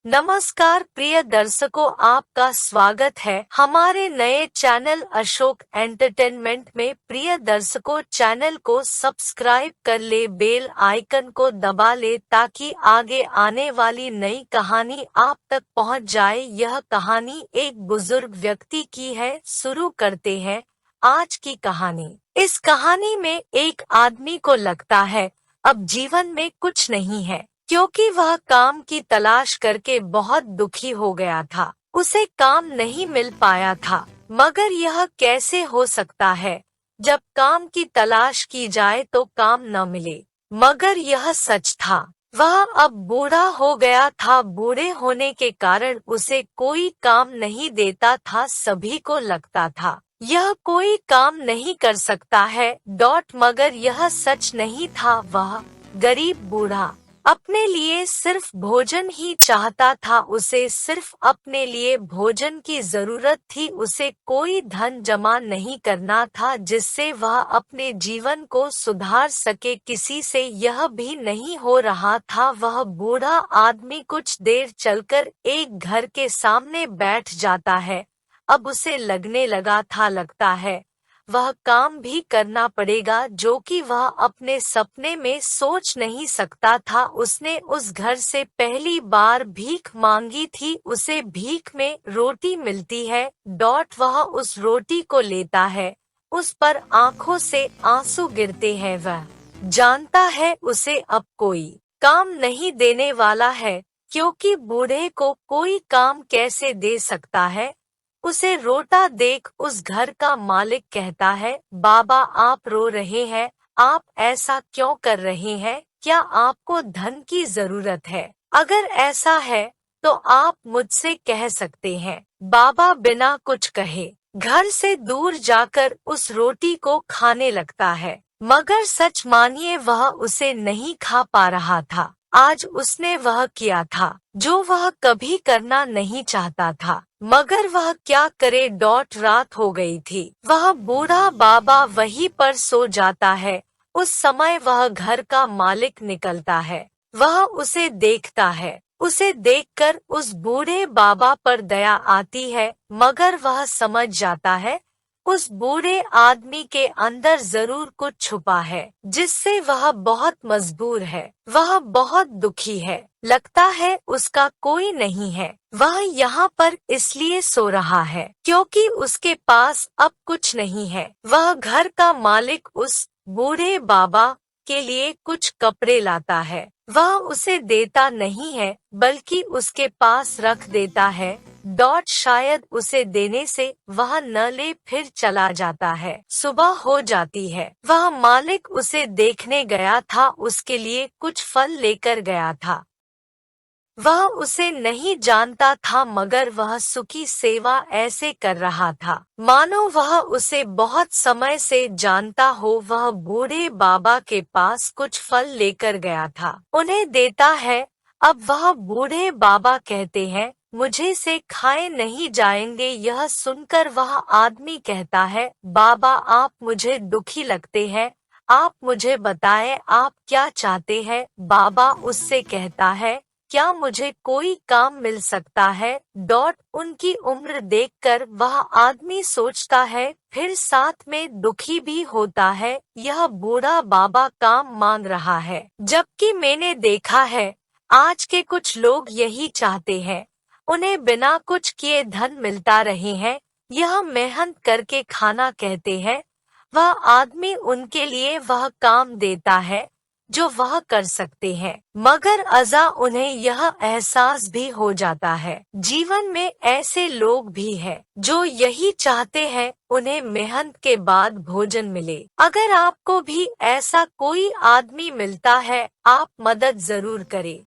नमस्कार प्रिय दर्शकों, आपका स्वागत है हमारे नए चैनल अशोक एंटरटेनमेंट में। प्रिय दर्शकों, चैनल को सब्सक्राइब कर ले, बेल आइकन को दबा ले ताकि आगे आने वाली नई कहानी आप तक पहुंच जाए। यह कहानी एक बुजुर्ग व्यक्ति की है। शुरू करते हैं आज की कहानी। इस कहानी में एक आदमी को लगता है अब जीवन में कुछ नहीं है, क्योंकि वह काम की तलाश करके बहुत दुखी हो गया था। उसे काम नहीं मिल पाया था। मगर यह कैसे हो सकता है, जब काम की तलाश की जाए तो काम न मिले। मगर यह सच था। वह अब बूढ़ा हो गया था। बूढ़े होने के कारण उसे कोई काम नहीं देता था। सभी को लगता था यह कोई काम नहीं कर सकता है। मगर यह सच नहीं था। वह गरीब बूढ़ा अपने लिए सिर्फ भोजन ही चाहता था। उसे सिर्फ अपने लिए भोजन की जरूरत थी। उसे कोई धन जमा नहीं करना था जिससे वह अपने जीवन को सुधार सके। किसी से यह भी नहीं हो रहा था। वह बूढ़ा आदमी कुछ देर चलकर एक घर के सामने बैठ जाता है। अब उसे लगने लगा था, लगता है वह काम भी करना पड़ेगा जो कि वह अपने सपने में सोच नहीं सकता था। उसने उस घर से पहली बार भीख मांगी थी। उसे भीख में रोटी मिलती है। वह उस रोटी को लेता है। उस पर आंखों से आंसू गिरते हैं। वह जानता है उसे अब कोई काम नहीं देने वाला है, क्योंकि बूढ़े को कोई काम कैसे दे सकता है। उसे रोता देख उस घर का मालिक कहता है, बाबा आप रो रहे हैं, आप ऐसा क्यों कर रहे हैं? क्या आपको धन की जरूरत है? अगर ऐसा है तो आप मुझसे कह सकते हैं। बाबा बिना कुछ कहे घर से दूर जाकर उस रोटी को खाने लगता है। मगर सच मानिए वह उसे नहीं खा पा रहा था। आज उसने वह किया था जो वह कभी करना नहीं चाहता था। मगर वह क्या करे? रात हो गई थी। वह बूढ़ा बाबा वहीं पर सो जाता है। उस समय वह घर का मालिक निकलता है। वह उसे देखता है। उसे देखकर उस बूढ़े बाबा पर दया आती है। मगर वह समझ जाता है उस बूढ़े आदमी के अंदर जरूर कुछ छुपा है, जिससे वह बहुत मजबूर है। वह बहुत दुखी है। लगता है उसका कोई नहीं है। वह यहाँ पर इसलिए सो रहा है क्योंकि उसके पास अब कुछ नहीं है। वह घर का मालिक उस बूढ़े बाबा के लिए कुछ कपड़े लाता है। वह उसे देता नहीं है, बल्कि उसके पास रख देता है। शायद उसे देने से वह न ले, फिर चला जाता है। सुबह हो जाती है। वह मालिक उसे देखने गया था। उसके लिए कुछ फल लेकर गया था। वह उसे नहीं जानता था, मगर वह सुखी सेवा ऐसे कर रहा था मानो वह उसे बहुत समय से जानता हो। वह बूढ़े बाबा के पास कुछ फल लेकर गया था, उन्हें देता है। अब वह बूढ़े बाबा कहते हैं, मुझे से खाए नहीं जाएंगे। यह सुनकर वह आदमी कहता है, बाबा आप मुझे दुखी लगते हैं, आप मुझे बताएं आप क्या चाहते हैं। बाबा उससे कहता है, क्या मुझे कोई काम मिल सकता है? उनकी उम्र देखकर वह आदमी सोचता है, फिर साथ में दुखी भी होता है। यह बूढ़ा बाबा काम मांग रहा है, जबकि मैंने देखा है आज के कुछ लोग यही चाहते हैं, उन्हें बिना कुछ किए धन मिलता रहे हैं। यह मेहनत करके खाना कहते हैं। वह आदमी उनके लिए वह काम देता है जो वह कर सकते हैं। मगर अज़ा उन्हें यह एहसास भी हो जाता है, जीवन में ऐसे लोग भी हैं जो यही चाहते हैं उन्हें मेहनत के बाद भोजन मिले। अगर आपको भी ऐसा कोई आदमी मिलता है, आप मदद जरूर करें।